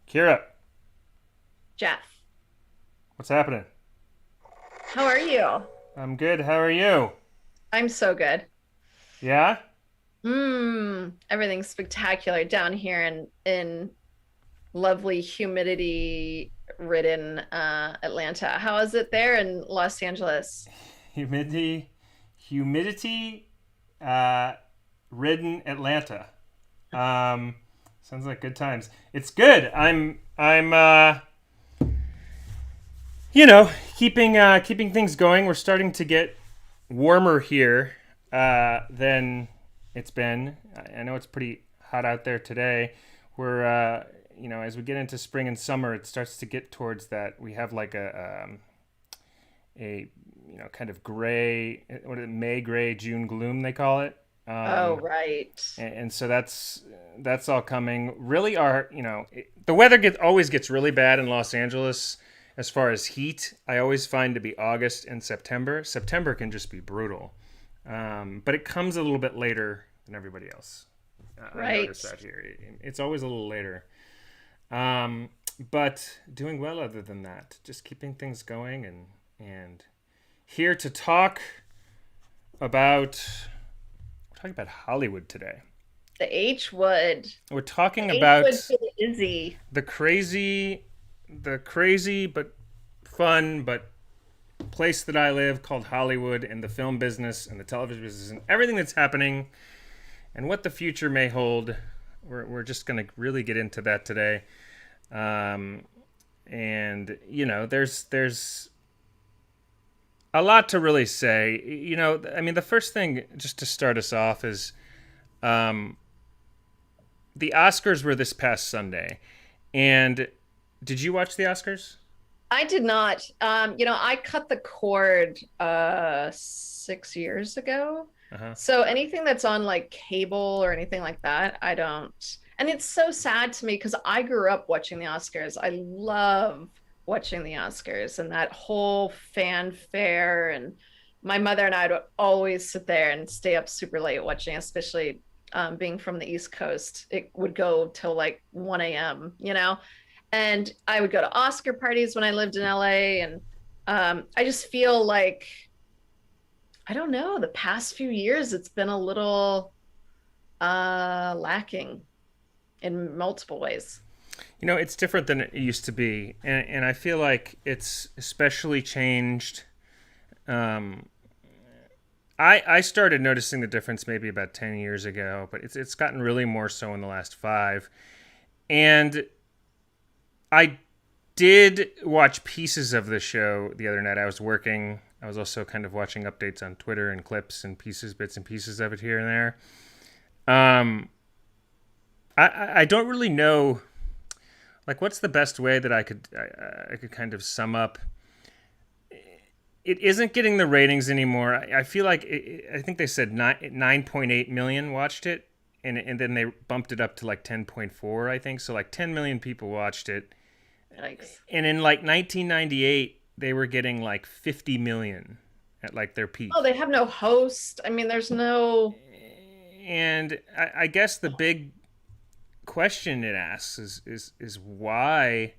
Kira, Jeff, what's happening? how are you? I'm good. How are you? I'm so good. Yeah? Everything's spectacular down here in lovely humidity ridden Atlanta. How is it there in Los Angeles? Humidity, humidity, uh, ridden Atlanta. Um, sounds like good times. It's good. I'm keeping things going. We're starting to get warmer here than it's been. I know it's pretty hot out there today. As we get into spring and summer, it starts to get towards that. We have like a kind of gray, what is it, May gray, June gloom they call it. Oh, Um, right. and so that's all coming. Really, the weather always gets really bad in Los Angeles as far as heat. I always find to be August and September. September can just be brutal, but it comes a little bit later than everybody else. I Right. notice that here. It's always a little later. But doing well other than that. Just keeping things going and here to about talking about Hollywood today. The H would. We're talking The H about would feel Izzy. the crazy, the crazy but fun but place that I live called Hollywood, and the film business and the television business and everything that's happening and what the future may hold. We're just going to really get into that today. Um, and there's a lot to really say. I mean, the first thing just to start us off is um, the Oscars were this past Sunday, and did you watch the Oscars? I did not. I cut the cord 6 years ago. Uh huh. So anything that's on like cable or anything like that, I don't. And it's so sad to me because I grew up watching the Oscars. I love watching the Oscars and that whole fanfare. And my mother and I would always sit there and stay up super late watching, especially being from the East Coast. It would go till like 1 a.m. And I would go to Oscar parties when I lived in LA. And I just feel like, I don't know, the past few years, it's been a little lacking in multiple ways. It's different than it used to be, and I feel like it's especially changed. Um, I started noticing the difference maybe about 10 years ago, but it's gotten really more so in the last five. And I did watch pieces of the show the other night. I was working. I was also kind of watching updates on Twitter and clips and pieces, bits and pieces of it here and there. Um, I don't really know, like, what's the best way that I could kind of sum up. It isn't getting the ratings anymore. I feel like I think they said 9.8 million watched it, and then they bumped it up to like 10.4, I think. So like 10 million people watched it, Yikes. and in like 1998 they were getting like 50 million at like their Oh, peak. they have no host. I mean, there's no. And I guess the big question it asks is why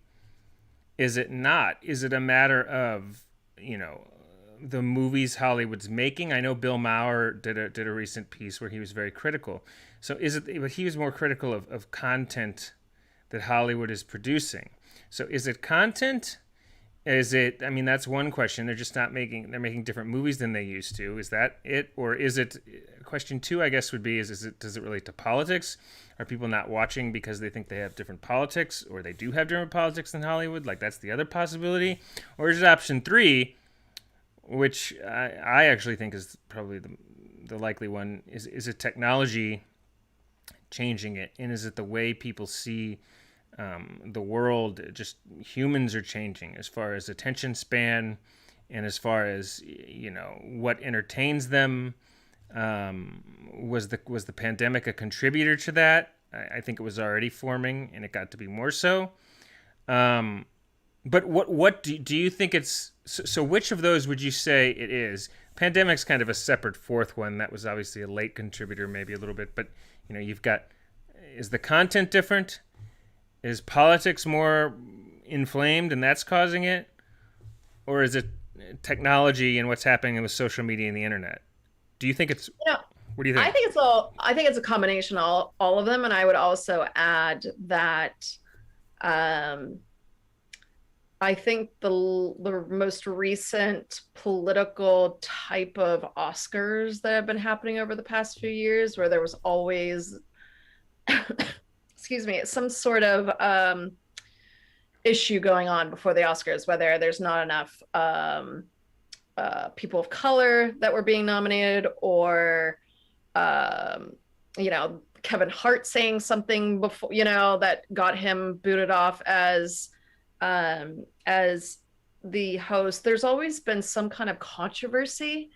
is it not? Is it a matter of the movies Hollywood's making? I know Bill Maher did a recent piece where he was very critical. So is it? But he was more critical of content that Hollywood is producing. So is it content? Is it? I mean, that's one question. They're just not making. They're making different movies than they used to. Is that it, or is it? Question two, I guess, would be: is it? Does it relate to politics? Are people not watching because they think they have different politics, or they do have different politics than Hollywood? Like that's the other possibility, or is it option three, which I actually think is probably the likely one? Is it technology changing it, and is it the way people see the world? Just humans are changing as far as attention span and as far as what entertains them. Was the pandemic a contributor to that? I think it was already forming, and it got to be more so. um, but what do you think it's so which of those would you say it is? Pandemic's kind of a separate fourth one that was obviously a late contributor, maybe a little bit, but you've got, is the content different? Is politics more inflamed and that's causing it, or is it technology and what's happening with social media and the internet? Do you think it's? You know, What do you I think? think it's all. I think it's a combination of all of them, and I would also add that um, I think the most recent political type of Oscars that have been happening over the past few years, where there was always, excuse me, some sort of issue going on before the Oscars, whether there's not enough people of color that were being nominated, or um, Kevin Hart saying something before, that got him booted off as the host. There's always been some kind of controversy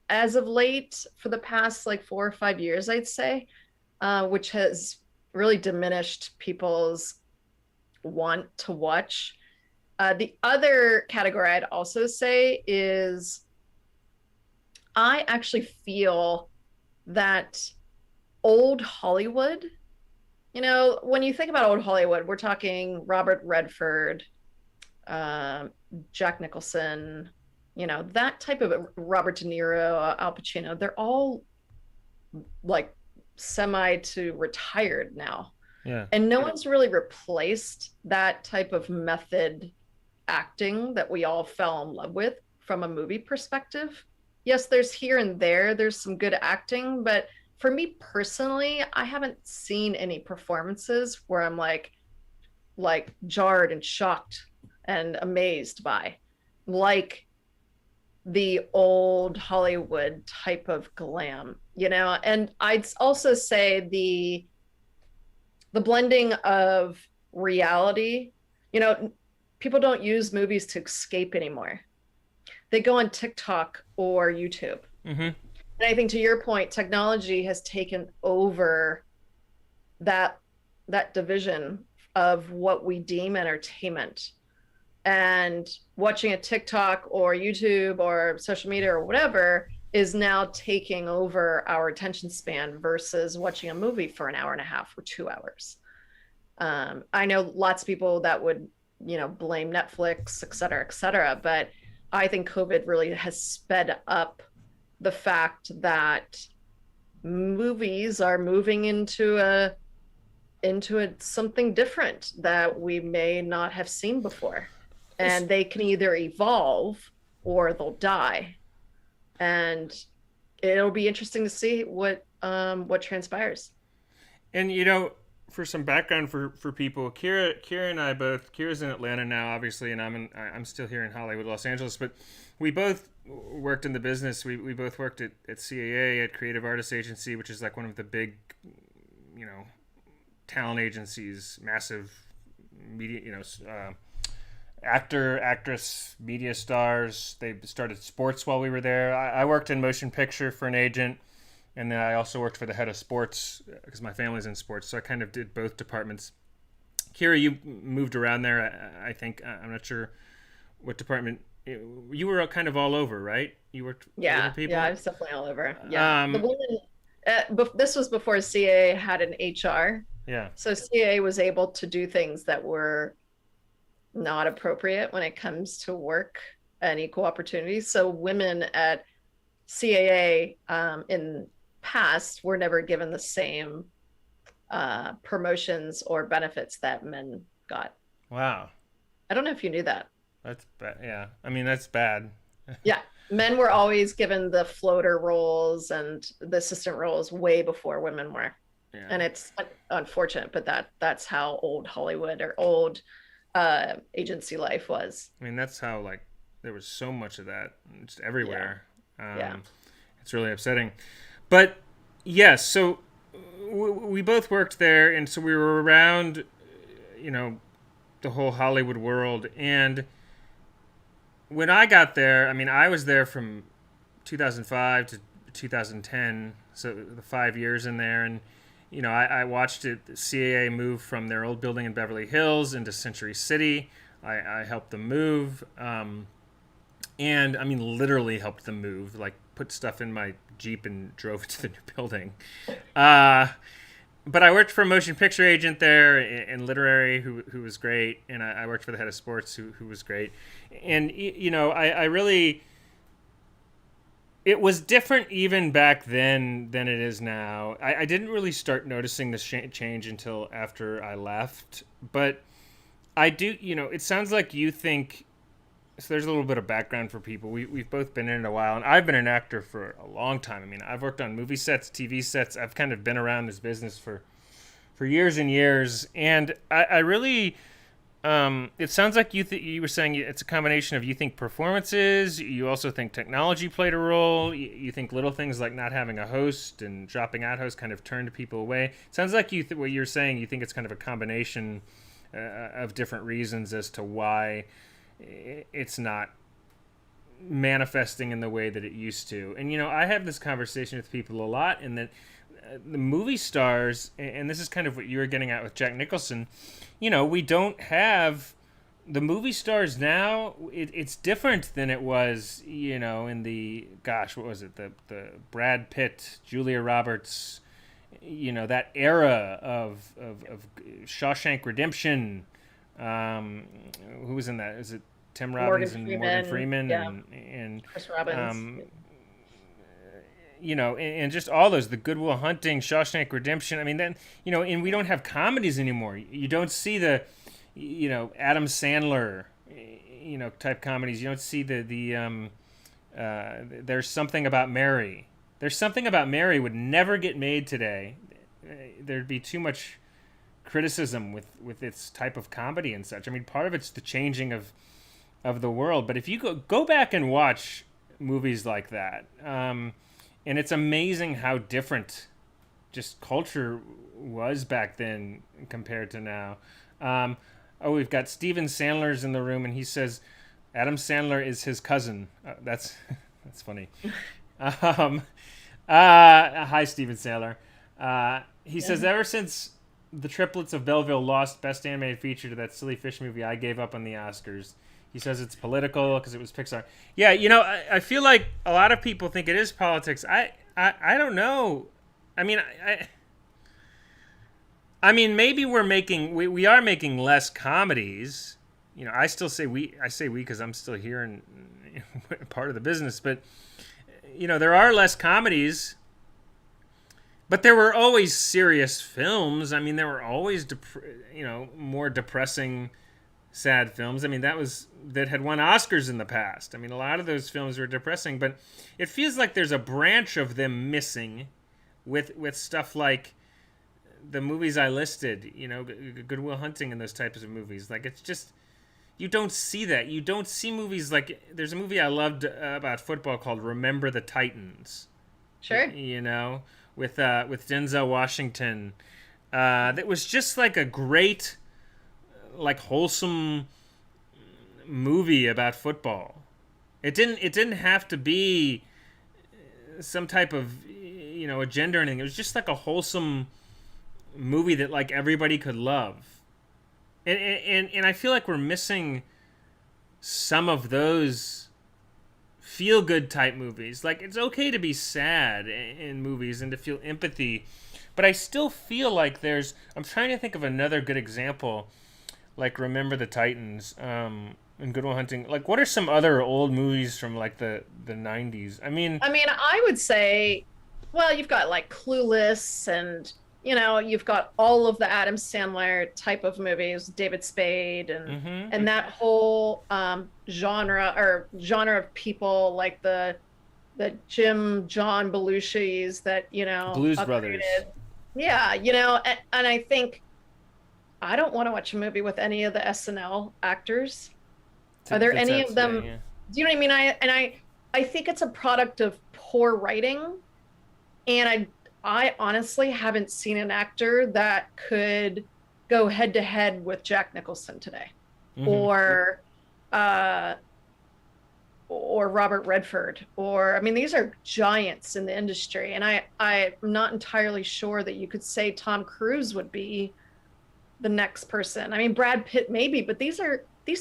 as of late for the past like 4 or 5 years, I'd say, which has really diminished people's want to watch. The other category I'd also say is I actually feel that old Hollywood, when you think about old Hollywood, we're talking Robert Redford, um, Jack Nicholson, that type of Robert De Niro, Al Pacino, they're all like semi to retired now. Yeah. And no one's really replaced that type of method acting that we all fell in love with from a movie perspective. Yes, there's here and there's some good acting, but for me personally, I haven't seen any performances where I'm like jarred and shocked and amazed by like the old Hollywood type of glam, And I'd also say the blending of reality, people don't use movies to escape anymore. They go on TikTok or YouTube. Mm-hmm. And I think to your point, technology has taken over that that division of what we deem entertainment. And watching a TikTok or YouTube or social media or whatever is now taking over our attention span versus watching a movie for an hour and a half or 2 hours. I know lots of people that would, blame Netflix, et cetera, but I think COVID really has sped up the fact that movies are moving into something different that we may not have seen before, and they can either evolve or they'll die, and it'll be interesting to see what transpires. And for some background for people, Kira and I both. Kira's in Atlanta now, obviously, and I'm still here in Hollywood, Los Angeles. But we both worked in the business. We both worked at CAA, at Creative Artists Agency, which is like one of the big, talent agencies, massive media, actor, actress, media stars. They started sports while we were there. I worked in motion picture for an agent, and then I also worked for the head of sports because my family's in sports. So I kind of did both departments. Kira, you moved around there. I think I'm not sure what department. You were kind of all over, right? You worked with Yeah, people. yeah, I was definitely all over. Yeah, the Um, women. This was before CAA had an HR, yeah. so CAA was able to do things that were not appropriate when it comes to work and equal opportunities. So women at CAA in past were never given the same promotions or benefits that men got. Wow. I don't know if you knew that. That's bad. Yeah. I mean, that's bad. Yeah, men were always given the floater roles and the assistant roles way before women were. Yeah. And it's unfortunate, but that's how old Hollywood or old agency life was. I mean, that's how there was so much of that just everywhere. Yeah. It's really upsetting. But yes, so we both worked there, and so we were around, the whole Hollywood world. And when I got there, I mean, I was there from 2005 to 2010, so the 5 years in there, and I watched it. The CAA move from their old building in Beverly Hills into Century City. I helped them move, and I mean, literally helped them move. Like, put stuff in my Jeep and drove it to the new building. but I worked for a motion picture agent there and literary who was great, and I worked for the head of sports who was great, and you know I really it was different even back then than it is now. I didn't really start noticing the change until after I left, but I do. You know, it sounds like you think. So there's a little bit of background for people. We've both been in it a while, and I've been an actor for a long time. I mean, I've worked on movie sets, TV sets. I've kind of been around this business for years and years, and I really. It sounds like you were saying it's a combination of you think performances, you also think technology played a role, you think little things like not having a host and dropping out hosts kind of turned people away. It sounds like what you're saying, you think it's kind of a combination of different reasons as to why it's not manifesting in the way that it used to. And you know, I have this conversation with people a lot, and that the movie stars, and this is kind of what you were getting at with Jack Nicholson, you know, we don't have the movie stars now. It's different than it was, you know, in the, gosh, what was it? The Brad Pitt, Julia Roberts, you know, that era of Shawshank Redemption. Who was in that? Is it Tim Robbins and Morgan Freeman? Yeah. And Chris Robbins. you know, and just all those, the Good Will Hunting, Shawshank Redemption. I mean, then, you know, and we don't have comedies anymore. You don't see the, you know, Adam Sandler, you know, type comedies. You don't see There's Something About Mary. There's Something About Mary would never get made today. There'd be too much criticism with its type of comedy and such. I mean, part of it's the changing of the world. But if you go back and watch movies like that, and it's amazing how different just culture was back then compared to now. We've got Steven Sandler's in the room, and he says Adam Sandler is his cousin. That's funny. Hi, Steven Sandler. He says, ever since the Triplets of Belleville lost Best Animated Feature to that silly fish movie, I gave up on the Oscars. He says it's political because it was Pixar. Yeah, you know, I feel like a lot of people think it is politics. I don't know. I mean, I mean, maybe we are making less comedies. You know, I still say we. I say we because I'm still here and part of the business. But you know, there are less comedies. But there were always serious films. I mean, there were always more depressing, sad films. I mean, that had won Oscars in the past. I mean, a lot of those films were depressing, but it feels like there's a branch of them missing with stuff like the movies I listed, you know, Good Will Hunting and those types of movies. Like, it's just, you don't see that. You don't see movies like, there's a movie I loved about football called Remember the Titans. Sure. You know, with Denzel Washington. That was just like a great, like, wholesome movie about football. It didn't have to be some type of, you know, agenda or anything. It was just like a wholesome movie that like everybody could love. And I feel like we're missing some of those feel good type movies. Like, it's okay to be sad in movies and to feel empathy, but I still feel like I'm trying to think of another good example, like Remember the Titans, and Good Will Hunting. Like, what are some other old movies from like the 90s? I mean, I would say, well, you've got like Clueless, and you know, you've got all of the Adam Sandler type of movies, David Spade, and that whole genre of people, like the John Belushis that, you know, Blues Brothers. Yeah, you know, and I think I don't want to watch a movie with any of the SNL actors. Are there any of them? Yeah. Do you know what I mean? I think it's a product of poor writing, and I honestly haven't seen an actor that could go head to head with Jack Nicholson today, or Robert Redford, or, I mean, these are giants in the industry, and I'm not entirely sure that you could say Tom Cruise would be the next person. I mean, Brad Pitt maybe, but these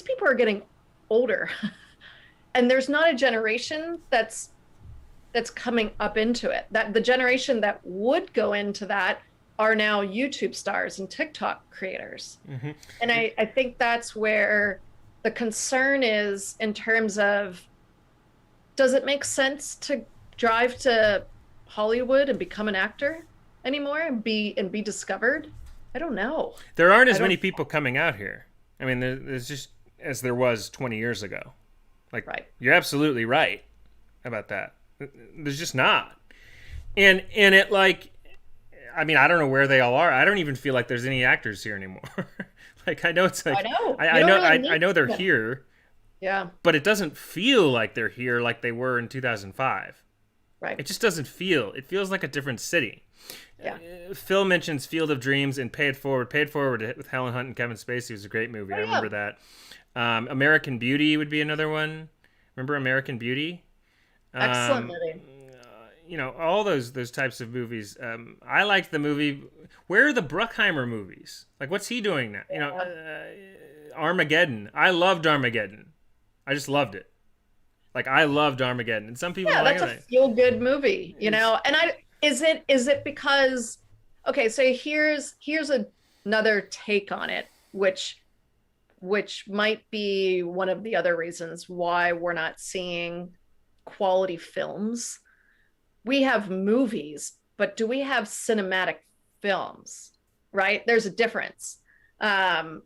people are getting older, and there's not a generation that's coming up into it. That the generation that would go into that are now YouTube stars and TikTok creators. Mm-hmm. And I think that's where the concern is in terms of, does it make sense to drive to Hollywood and become an actor anymore and be discovered? I don't know. There aren't I as many don't people coming out here. I mean, there's just as there was 20 years ago. Like, right. you're absolutely right about that. There's just not. And it like, I mean, I don't know where they all are. I don't even feel like there's any actors here anymore. Like, I know it's like, I know. I You know, don't really I know need they're them. here, Yeah, but it doesn't feel like they're here like they were in 2005. right. It just doesn't feel. It feels like a different city. Yeah. Phil mentions Field of Dreams and Pay It Forward. Pay It Forward with Helen Hunt and Kevin Spacey was a great movie. Oh, I yeah. remember that. American Beauty would be another one. Remember American Beauty? Excellent movie. You know, all those types of movies. I liked the movie. Where are the Bruckheimer movies? Like, what's he doing now? You know, Armageddon. I loved Armageddon. I just loved it. Like, I loved Armageddon, and some people Yeah, don't that's like a it. feel good movie, you know. And I is it because, okay, so here's another take on it, which might be one of the other reasons why we're not seeing quality films. We have movies, but do we have cinematic films? Right? There's a difference. And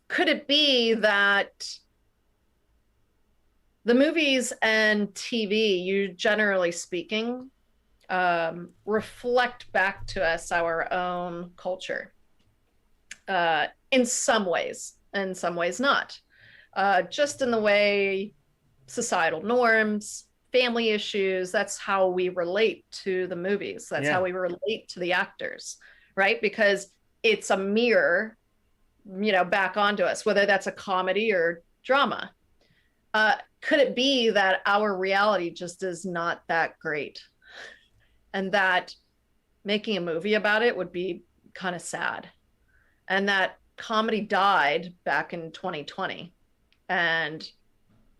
could it be that the movies and TV, you generally speaking, reflect back to us our own culture in some ways not. Just in the way societal norms, family issues, that's how we relate to the movies. That's Yeah. how we relate to the actors, right? Because it's a mirror, you know, back onto us, whether that's a comedy or drama. Could it be that our reality just is not that great? And that making a movie about it would be kind of sad. And that comedy died back in 2020. And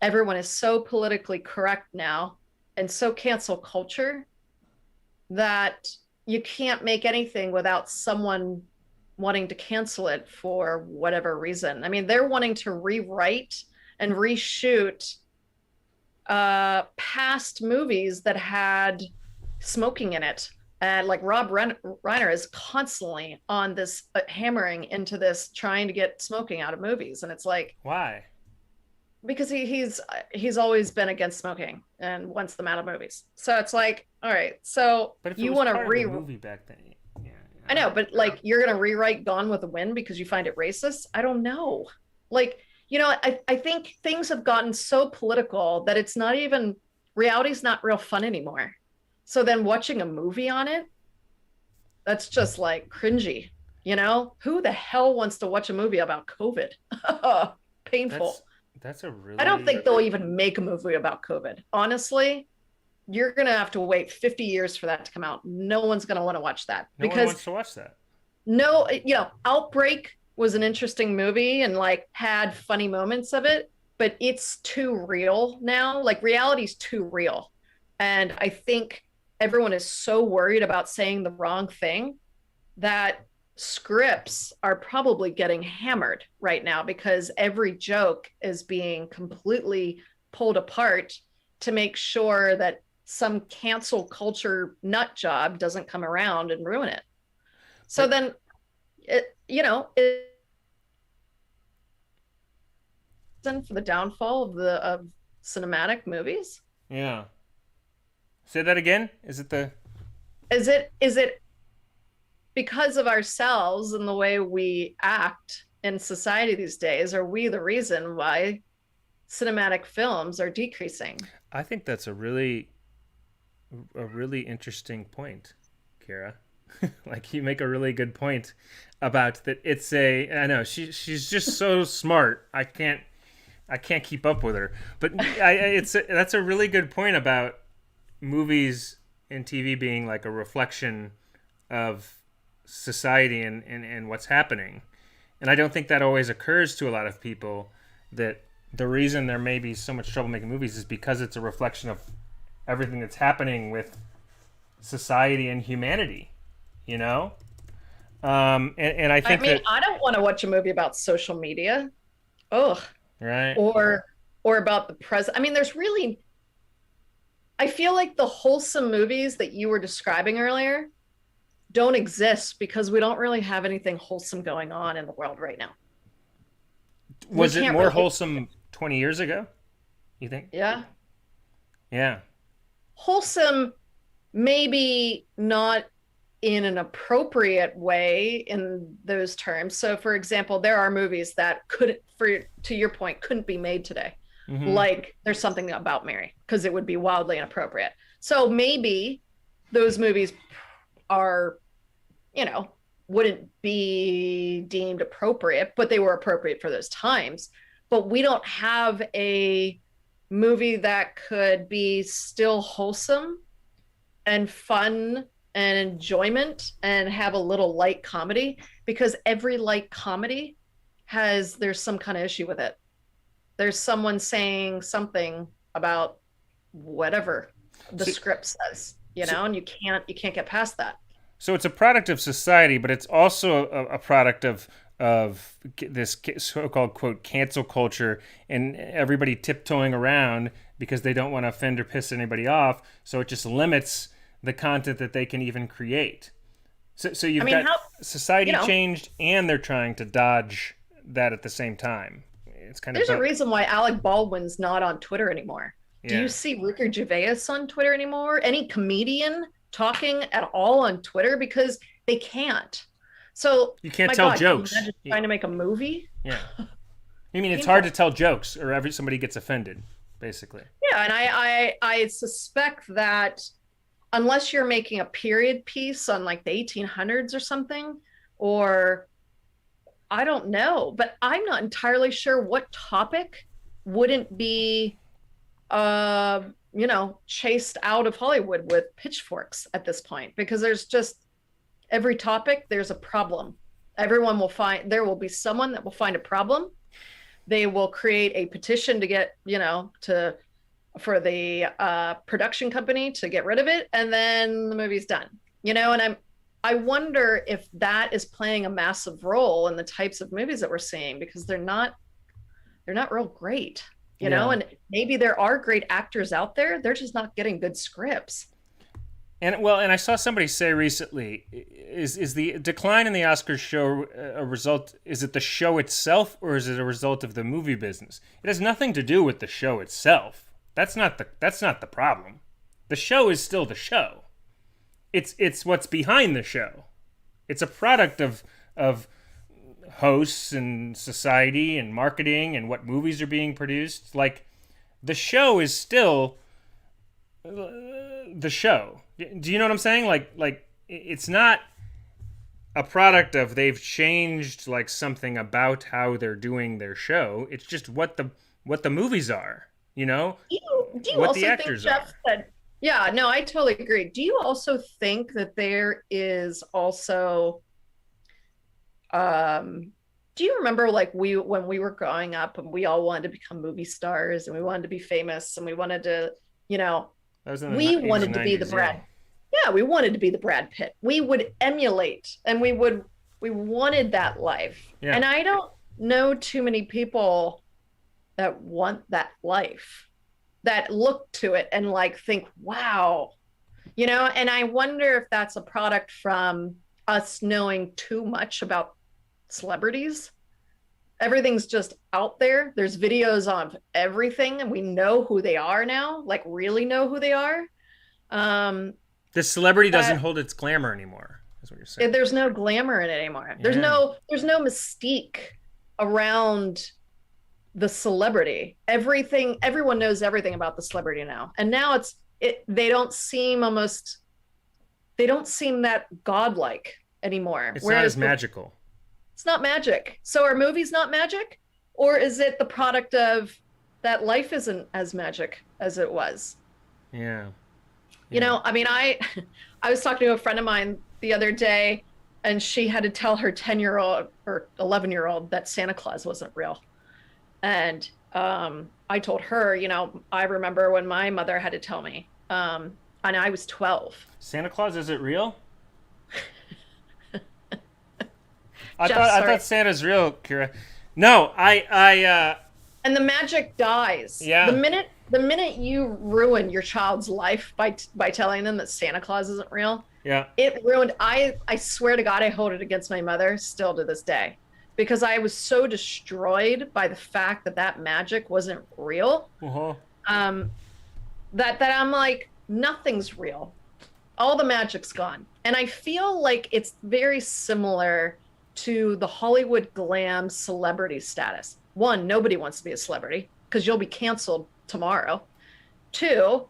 everyone is so politically correct now and so cancel culture that you can't make anything without someone wanting to cancel it for whatever reason. I mean, they're wanting to rewrite and reshoot past movies that had smoking in it. And like Reiner is constantly on this hammering into this, trying to get smoking out of movies. And it's like, Why? because he's always been against smoking and wants them out of movies. So it's like, all right, so But if it you was want to part of the movie back then, yeah. I know, but like you're gonna rewrite Gone with the Wind because you find it racist? I don't know. Like, you know, I think things have gotten so political that it's not even, reality's not real fun anymore. So then watching a movie on it, that's just like cringy, you know? Who the hell wants to watch a movie about COVID? Painful. That's a really. I don't think they'll even make a movie about COVID. Honestly, you're going to have to wait 50 years for that to come out. No one's going to want to watch that. No one because wants to watch that. no, you know, Outbreak was an interesting movie and like had funny moments of it, but it's too real now. Like reality's too real. And I think everyone is so worried about saying the wrong thing that scripts are probably getting hammered right now because every joke is being completely pulled apart to make sure that some cancel culture nut job doesn't come around and ruin it. So then, it for the downfall of cinematic movies. Yeah. Say that again. Is it because of ourselves and the way we act in society these days? Are we the reason why cinematic films are decreasing? I think that's a really interesting point, Kira. Like you make a really good point about that. I know she's just so smart. I can't keep up with her. But that's a really good point about movies and TV being like a reflection of society and what's happening. And I don't think that always occurs to a lot of people, that the reason there may be so much trouble making movies is because it's a reflection of everything that's happening with society and humanity, you know. And I I think mean, that I don't want to watch a movie about social media. Ugh. right. Or about the present. I mean, there's really, I feel like the wholesome movies that you were describing earlier don't exist because we don't really have anything wholesome going on in the world right now. We Was it can't more relate. wholesome 20 years ago? You think? Yeah. Yeah. Wholesome, maybe not in an appropriate way in those terms. So, for example, there are movies that couldn't, for to your point, couldn't be made today. Mm-hmm. Like There's Something About Mary, because it would be wildly inappropriate. So maybe those movies are, you know, wouldn't be deemed appropriate, but they were appropriate for those times. But we don't have a movie that could be still wholesome and fun and enjoyment and have a little light comedy, because every light comedy there's some kind of issue with it. There's someone saying something about whatever the script says, and you can't get past that. So it's a product of society, but it's also a product of this so-called quote cancel culture and everybody tiptoeing around because they don't want to offend or piss anybody off. So it just limits the content that they can even create. So you've got society changed, and they're trying to dodge that at the same time. It's kind There's of a reason why Alec Baldwin's not on Twitter anymore. Do you see Ricky Gervais on Twitter anymore? Any comedian talking at all on Twitter? Because they can't. So you can't tell jokes. Can you imagine trying to make a movie? Yeah. I mean, it's hard to tell jokes, or somebody gets offended, basically. Yeah, and I suspect that unless you're making a period piece on like the 1800s or something, or I don't know, but I'm not entirely sure what topic wouldn't be, chased out of Hollywood with pitchforks at this point, because there's just every topic, there's a problem. There will be someone that will find a problem. They will create a petition to get, for the production company to get rid of it, and then the movie's done. And I wonder if that is playing a massive role in the types of movies that we're seeing, because they're not real great, and maybe there are great actors out there. They're just not getting good scripts. And I saw somebody say recently, is the decline in the Oscars show a result, is it the show itself, or is it a result of the movie business? It has nothing to do with the show itself. That's not the problem. The show is still the show. It's what's behind the show. It's a product of hosts and society and marketing and what movies are being produced. Like, the show is still the show. Do you know what I'm saying? Like it's not a product of they've changed like something about how they're doing their show. It's just what the movies are. Do you what also the actors think, Jeff, are. Yeah, no, I totally agree. Do you also think that there is also, do you remember like when we were growing up and we all wanted to become movie stars and we wanted to be famous and we wanted to, we wanted to be the Brad. Yeah, we wanted to be the Brad Pitt. We would emulate and we wanted that life. Yeah. And I don't know too many people that want that life, that look to it and like think, wow, and I wonder if that's a product from us knowing too much about celebrities. Everything's just out there. There's videos of everything and we know who they are now, like really know who they are. The celebrity doesn't hold its glamour anymore, is what you're saying. There's no glamour in it anymore. Yeah. There's no mystique around the celebrity. Everyone knows everything about the celebrity now. And now they don't seem that godlike anymore. It's not as magical. It's not magic. So are movies not magic? Or is it the product of that life isn't as magic as it was? Yeah. I mean, I was talking to a friend of mine the other day, and she had to tell her 10-year-old or 11-year-old that Santa Claus wasn't real. And I told her, I remember when my mother had to tell me, and I was 12. Santa Claus, is it real? Jeff, I sorry. thought Santa's real, Kira. No, And the magic dies yeah, the minute you ruin your child's life by telling them that Santa Claus isn't real. yeah. It ruined. I swear to God, I hold it against my mother still to this day, because I was so destroyed by the fact that that magic wasn't real. Uh-huh. Um, that I'm like, nothing's real. All the magic's gone. And I feel like it's very similar to the Hollywood glam celebrity status. One, nobody wants to be a celebrity because you'll be canceled tomorrow. Two,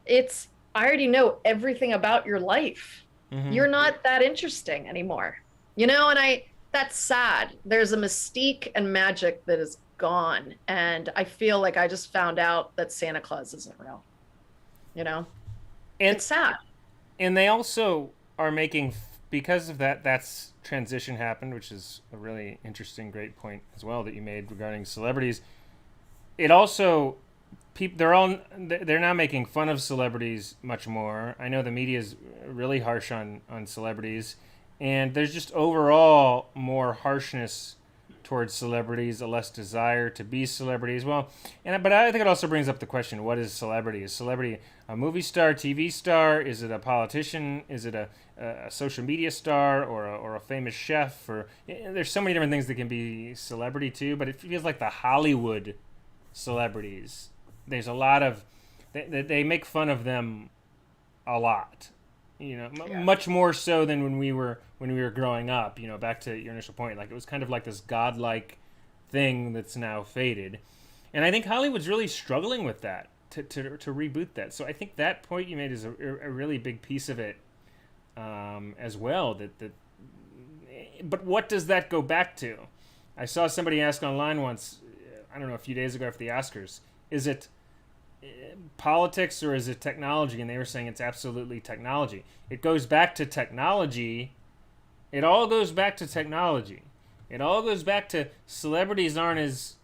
it's, I already know everything about your life. Mm-hmm. You're not that interesting anymore. You know, and that's sad. There's a mystique and magic that is gone. And I feel like I just found out that Santa Claus isn't real. You know, And it's sad. and they also are making, because of that, that's transition happened, which is a really interesting, great point as well that you made regarding celebrities. It also, people, they're now making fun of celebrities much more. I know the media is really harsh on celebrities, and there's just overall more harshness towards celebrities, a less desire to be celebrities. Well, and but I think it also brings up the question: what is celebrity? Is celebrity a movie star, TV star? Is it a politician? Is it a social media star, or a famous chef? Or there's so many different things that can be celebrity too. But it feels like the Hollywood celebrities. There's a lot of they make fun of them a lot. Yeah. Much more so than when we were growing up. Back to your initial point, like it was kind of like this godlike thing that's now faded, and I think Hollywood's really struggling with that to reboot that. So I think that point you made is a really big piece of it, as well. But what does that go back to? I saw somebody ask online once, I don't know, a few days ago after the Oscars, is it politics or is it technology? And they were saying it's absolutely technology. It goes back to technology. It all goes back to technology. It all goes back to celebrities aren't as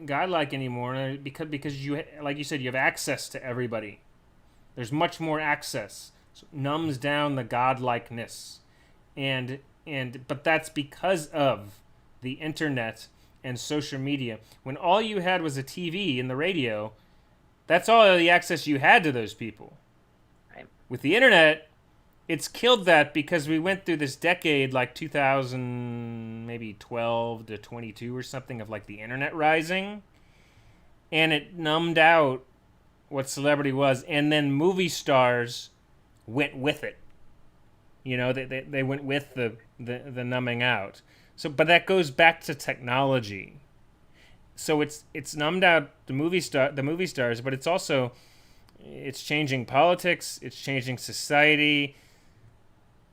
godlike anymore because you, like you said, you have access to everybody. There's much more access. So it numbs down the godlikeness, and but that's because of the internet and social media. When all you had was a TV and the radio, that's all the access you had to those people. Right. With the internet, it's killed that because we went through this decade, like 2000, maybe 12 to 22 or something, of like the internet rising, and it numbed out what celebrity was, and then movie stars went with it. They went with the numbing out. So, but that goes back to technology. So it's numbed out the movie stars, but it's changing politics, it's changing society,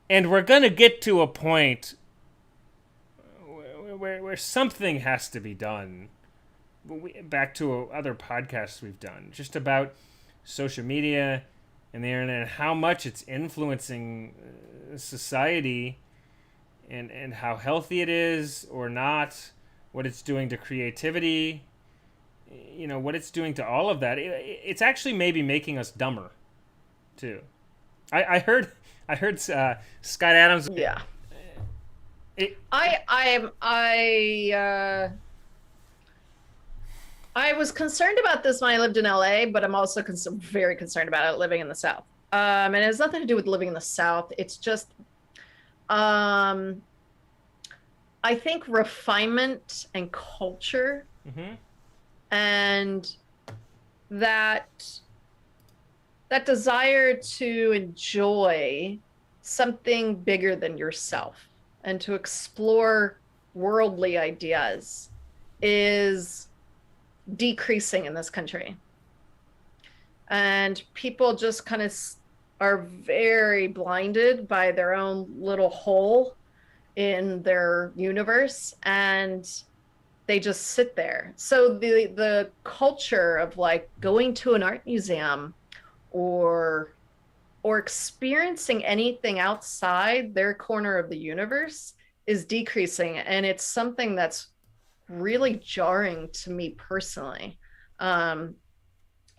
and we're gonna get to a point where something has to be done. Back to other podcasts we've done, just about social media and the internet, and how much it's influencing society, and how healthy it is or not, what it's doing to creativity, what it's doing to all of that. It's actually maybe making us dumber, too. I heard Scott Adams. Yeah. It, I was concerned about this when I lived in LA, but I'm also very concerned about it living in the South. And it has nothing to do with living in the South. It's just, I think refinement and culture, mm-hmm. and that desire to enjoy something bigger than yourself and to explore worldly ideas is decreasing in this country. And people just kind of are very blinded by their own little hole in their universe, and they just sit there. So the culture of like going to an art museum or experiencing anything outside their corner of the universe is decreasing, and it's something that's really jarring to me personally.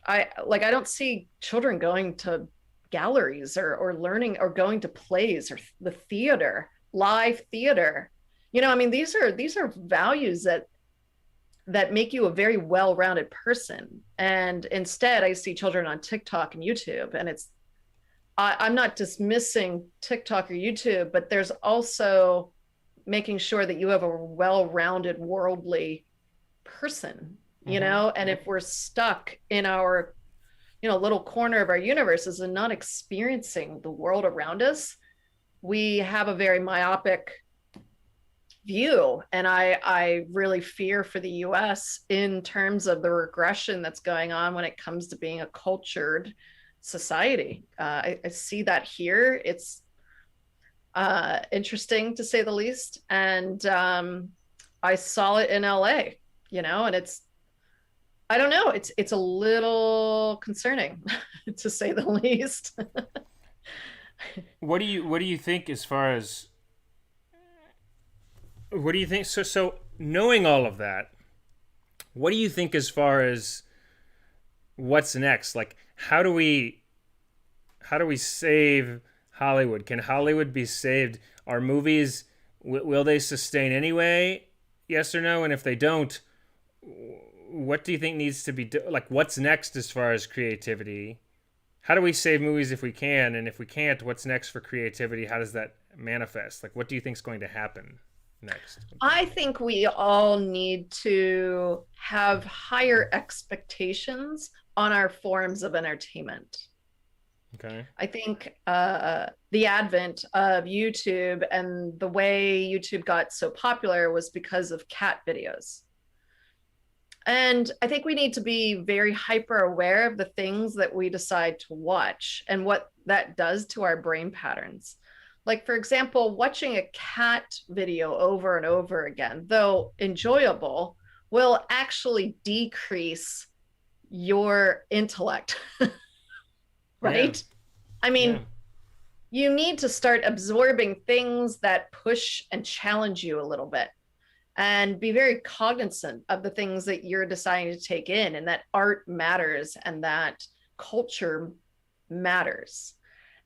I don't see children going to galleries or learning or going to plays or the theater, live theater. I mean, these are values that make you a very well-rounded person. And instead, I see children on TikTok and YouTube, and I'm not dismissing TikTok or YouTube, but there's also making sure that you have a well-rounded worldly person, and if we're stuck in our little corner of our universes and not experiencing the world around us, we have a very myopic view. And I really fear for the US in terms of the regression that's going on when it comes to being a cultured society. I see that here. It's interesting to say the least. And I saw it in LA, and I don't know, it's a little concerning to say the least. What do you think as far as what do you think? So knowing all of that, what do you think as far as what's next? Like, how do we save Hollywood? Can Hollywood be saved? Are movies, will they sustain anyway? Yes or no? And if they don't, what do you think needs to be like? What's next as far as creativity? How do we save movies if we can? And if we can't, what's next for creativity? How does that manifest? Like, what do you think is going to happen next? I think we all need to have higher expectations on our forms of entertainment. Okay. I think the advent of YouTube and the way YouTube got so popular was because of cat videos. And I think we need to be very hyper aware of the things that we decide to watch and what that does to our brain patterns. Like, for example, watching a cat video over and over again, though enjoyable, will actually decrease your intellect. Right? Yeah. I mean, you need to start absorbing things that push and challenge you a little bit, and be very cognizant of the things that you're deciding to take in, and that art matters and that culture matters.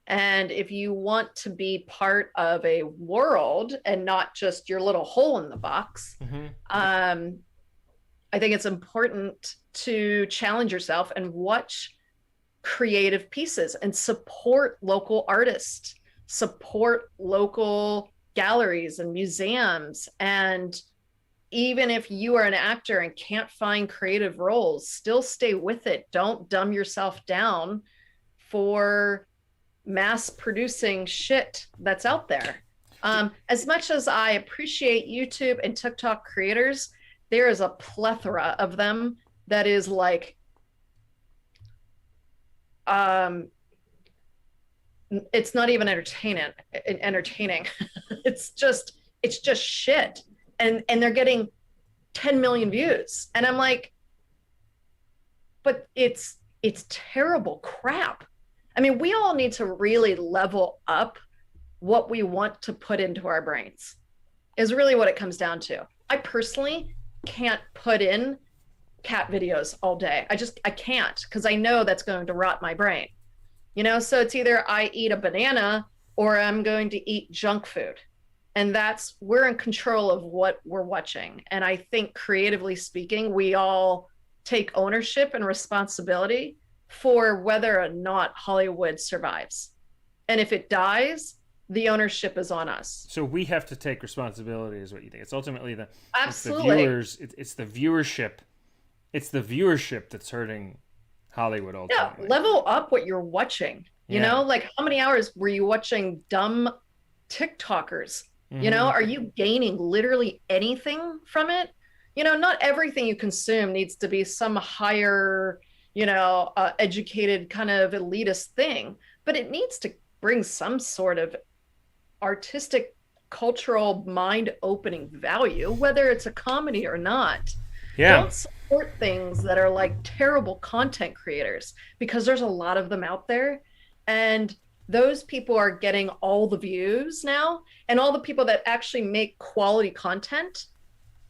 And if you want to be part of a world and not just your little hole in the box, I think it's important to challenge yourself and watch creative pieces and support local artists, support local galleries and museums. And even if you are an actor and can't find creative roles, still stay with it. Don't dumb yourself down for mass producing shit that's out there. As much as I appreciate YouTube and TikTok creators, there is a plethora of them that is like, it's not even entertaining. It's just shit. And they're getting 10 million views. And I'm like, but it's terrible crap. I mean, we all need to really level up what we want to put into our brains, is really what it comes down to. I personally can't put in cat videos all day. I can't, because I know that's going to rot my brain. So it's either I eat a banana or I'm going to eat junk food. And we're in control of what we're watching. And I think, creatively speaking, we all take ownership and responsibility for whether or not Hollywood survives. And if it dies, the ownership is on us. So we have to take responsibility, is what you think. It's ultimately Absolutely. It's the viewers, it's the viewership. It's the viewership that's hurting Hollywood ultimately. Yeah, level up what you're watching. Like, how many hours were you watching dumb TikTokers? Are you gaining literally anything from it? Not everything you consume needs to be some higher, educated kind of elitist thing, but it needs to bring some sort of artistic, cultural, mind-opening value, whether it's a comedy or not. Yeah. Don't support things that are like terrible content creators, because there's a lot of them out there, and those people are getting all the views now, and all the people that actually make quality content,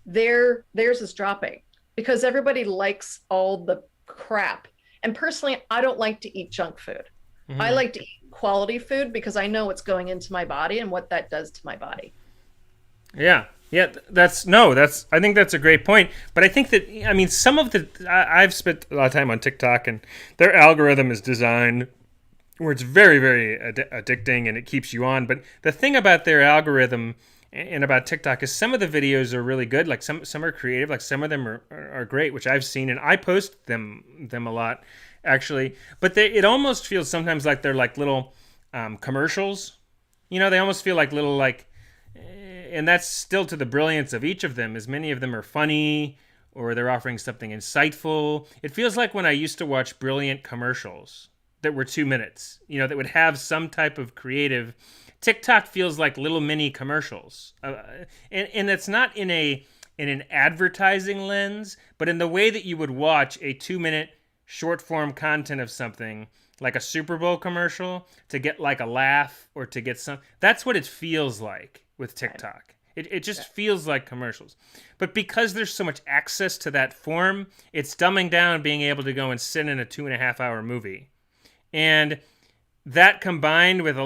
theirs is dropping because everybody likes all the crap. And personally, I don't like to eat junk food. I Hmm. like to eat quality food because I know what's going into my body and what that does to my body. Yeah. Yeah, that's no, that's I think that's a great point. But I think that I mean some of the I've spent a lot of time on TikTok, and their algorithm is designed where it's very very addicting and it keeps you on. But the thing about their algorithm and about TikTok is some of the videos are really good. Like some are creative. Like some of them are great, which I've seen, and I post them a lot actually. But it almost feels sometimes like they're like little commercials. You know, they almost feel like little like, and that's still to the brilliance of each of them, as many of them are funny or they're offering something insightful. It feels like when I used to watch brilliant commercials that were 2 minutes, you know, that would have some type of creative. TikTok feels like little mini commercials, and it's not in an advertising lens, but in the way that you would watch a 2 minute short form content of something like a Super Bowl commercial to get like a laugh or to get some. That's what it feels like with Right. TikTok. It just feels like commercials. But because there's so much access to that form, it's dumbing down being able to go and sit in a 2.5 hour movie. And that combined with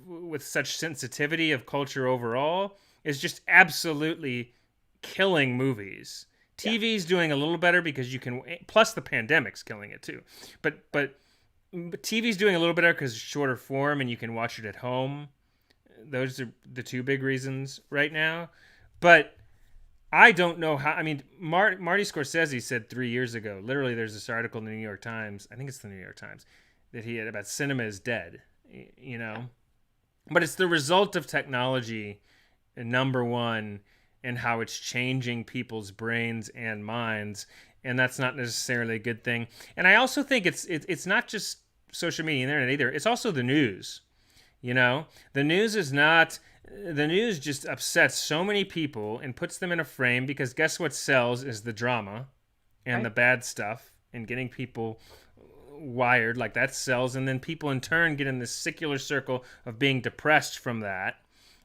with such sensitivity of culture overall is just absolutely killing movies. Yeah. TV's doing a little better because you can, plus the pandemic's killing it too. But TV's doing a little better because it's shorter form and you can watch it at home. Those are the two big reasons right now. But I don't know how. I mean, Marty Scorsese said 3 years ago. Literally, there's this article in the New York Times. I think it's the New York Times that he had about cinema is dead. You know, but it's the result of technology, number one, and how it's changing people's brains and minds, and that's not necessarily a good thing. And I also think it's not just social media and the internet either. It's also the news. You know, the news is not. The news just upsets so many people and puts them in a frame because guess what sells is the drama and Right. the bad stuff and getting people wired like that sells, and then people in turn get in this secular circle of being depressed from that.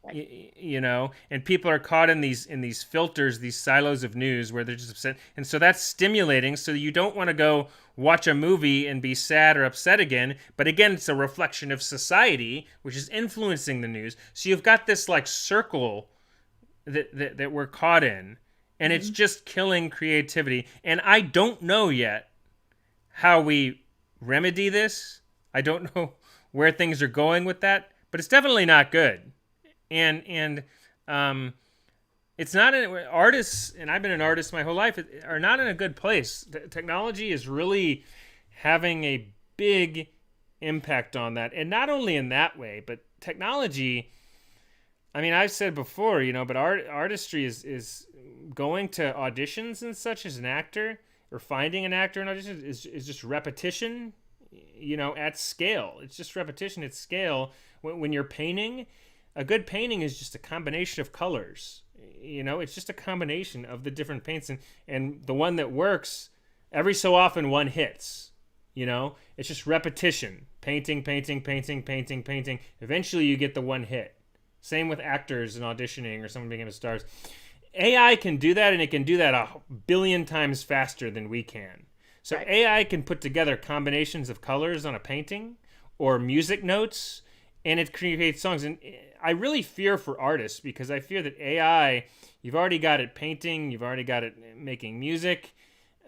Right. You know, and people are caught in these filters, these silos of news where they're just upset, and so that's stimulating, so you don't want to go watch a movie and be sad or upset again, but again it's a reflection of society which is influencing the news, so you've got this like circle that we're caught in, and it's Mm-hmm. just killing creativity. And I don't know yet how we remedy this. I don't know where things are going with that, but it's definitely not good. And um, it's not artists, and I've been an artist my whole life, are not in a good place. Technology is really having a big impact on that, and not only in that way, but technology. I mean, I've said before, you know, but artistry is going to auditions and such as an actor, or finding an actor in auditions is just repetition, you know, at scale. It's just repetition at scale. When you're painting, a good painting is just a combination of colors. You know, it's just a combination of the different paints, and the one that works, every so often one hits. You know, it's just repetition, painting, painting, painting, painting, painting. Eventually you get the one hit. Same with actors and auditioning or someone becoming stars. AI can do that, and it can do that a billion times faster than we can. So Right. AI can put together combinations of colors on a painting or music notes, and it creates songs. And I really fear for artists because I fear that AI, you've already got it painting, you've already got it making music.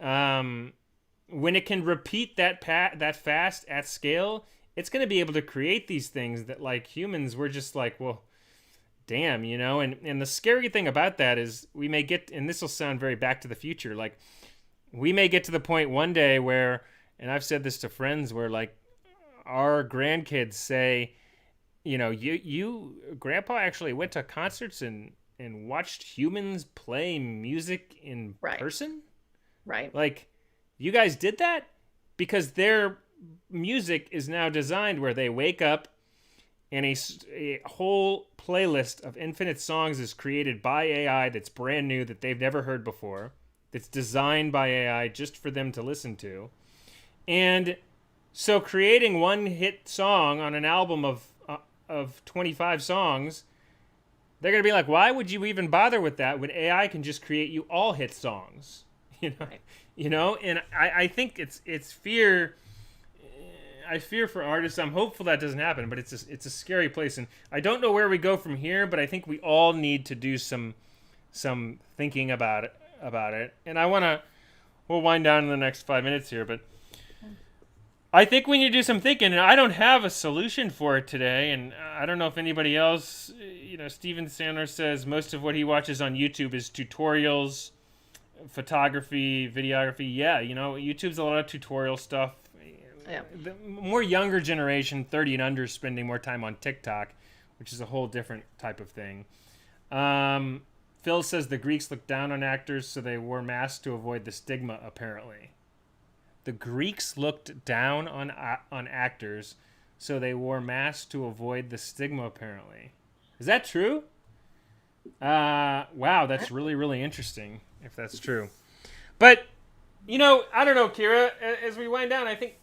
When it can repeat that fast at scale, it's going to be able to create these things that, like humans, we're just like, well, damn, you know. And the scary thing about that is we may get, and this will sound very Back to the Future, like we may get to the point one day where, and I've said this to friends, where like our grandkids say, you know, you grandpa actually went to concerts and watched humans play music in Right. person. Right. Like, you guys did that? Because their music is now designed where they wake up and a whole playlist of infinite songs is created by AI that's brand new, that they've never heard before, that's designed by AI just for them to listen to. And so creating one hit song on an album of 25 songs, they're going to be like, why would you even bother with that when AI can just create you all hit songs? You know, Right. and I think it's fear I fear for artists. I'm hopeful that doesn't happen, but it's a scary place, and I don't know where we go from here. But I think we all need to do some thinking about it. And we'll wind down in the next 5 minutes here, but I think we need to do some thinking, and I don't have a solution for it today, and I don't know if anybody else. Steven Sandler says most of what he watches on YouTube is tutorials, photography, videography. Yeah, YouTube's a lot of tutorial stuff. Yeah. The more younger generation, 30 and under, spending more time on TikTok, which is a whole different type of thing. Phil says the Greeks looked down on actors, so they wore masks to avoid the stigma, apparently. The Greeks looked down on actors, so they wore masks to avoid the stigma, apparently. Is that true? Wow, that's really, really interesting, if that's true. But, I don't know, Kira, as we wind down, I think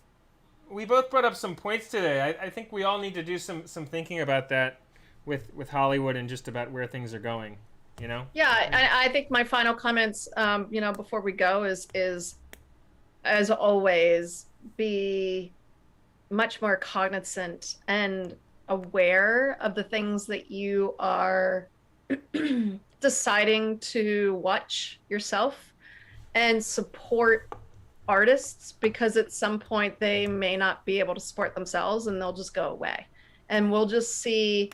we both brought up some points today. I think we all need to do some thinking about that with Hollywood and just about where things are going, Yeah, I think my final comments, before we go is as always, be much more cognizant and aware of the things that you are deciding to watch yourself, and support artists, because at some point they may not be able to support themselves and they'll just go away. And we'll just see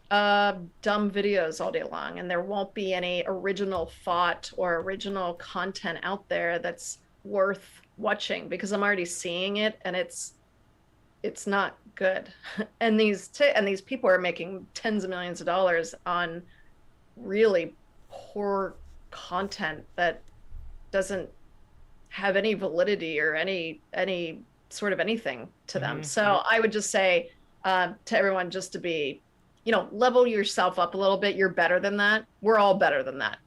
dumb videos all day long, and there won't be any original thought or original content out there that's worth watching, because I'm already seeing it and it's not good. And these people are making tens of millions of dollars on really poor content that doesn't have any validity or any sort of anything to them. So I would just say to everyone, just to be, level yourself up a little bit. You're better than that. We're all better than that.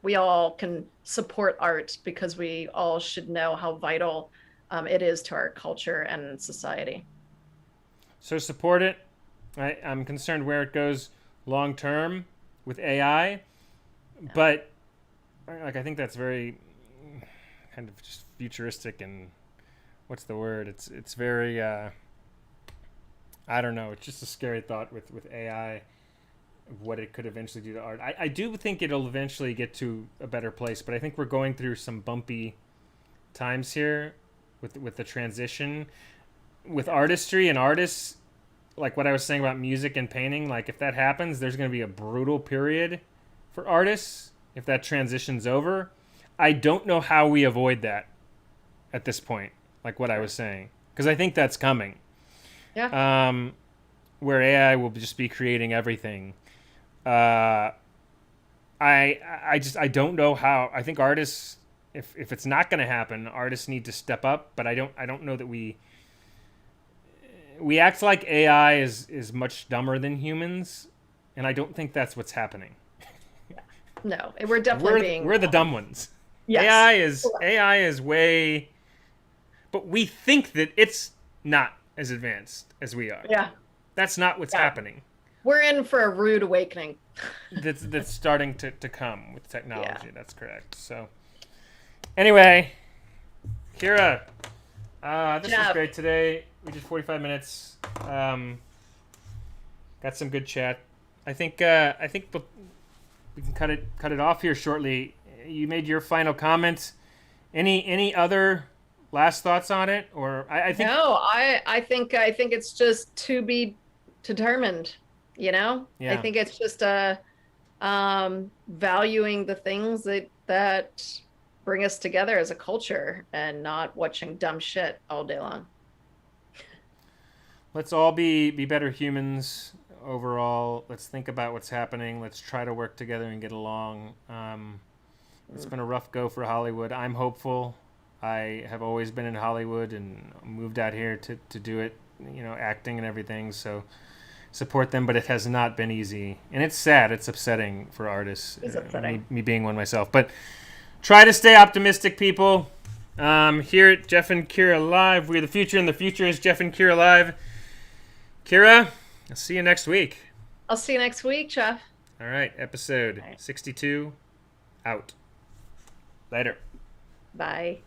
We all can support art because we all should know how vital it is to our culture and society. So support it. I'm concerned where it goes long term with AI, but I think that's very kind of just futuristic, and what's the word? It's very I don't know. It's just a scary thought with AI. What it could eventually do to art. I do think it'll eventually get to a better place, but I think we're going through some bumpy times here with the transition with artistry and artists. Like what I was saying about music and painting, like if that happens, there's going to be a brutal period for artists if that transition's over. I don't know how we avoid that at this point, like what I was saying, because I think that's coming. Yeah. Where AI will just be creating everything. I don't know how. I think artists, if it's not going to happen, artists need to step up. But I don't know that we act like AI is much dumber than humans, and I don't think that's what's happening. No, we're definitely we're the dumb ones. Yes. AI is way, but we think that it's not as advanced as we are. Yeah, that's not what's happening. We're in for a rude awakening. that's starting to come with technology. Yeah. That's correct. So anyway, Kira, this was great today. We did 45 minutes. Got some good chat. I think we can cut it off here shortly. You made your final comments. Any other last thoughts on it? Or I think I think it's just to be determined. Yeah. I think it's just valuing the things that bring us together as a culture, and not watching dumb shit all day long. Let's all be better humans overall. Let's think about what's happening. Let's try to work together and get along. It's been a rough go for Hollywood. I'm hopeful. I have always been in Hollywood and moved out here to do it, acting and everything. So support them, but it has not been easy. And it's sad. It's upsetting for artists. It's upsetting. Me being one myself. But try to stay optimistic, people. Here at Jeff and Kira Live, we're the future, and the future is Jeff and Kira Live. Kira, I'll see you next week. I'll see you next week, Jeff. All right, episode 62 out. Later. Bye.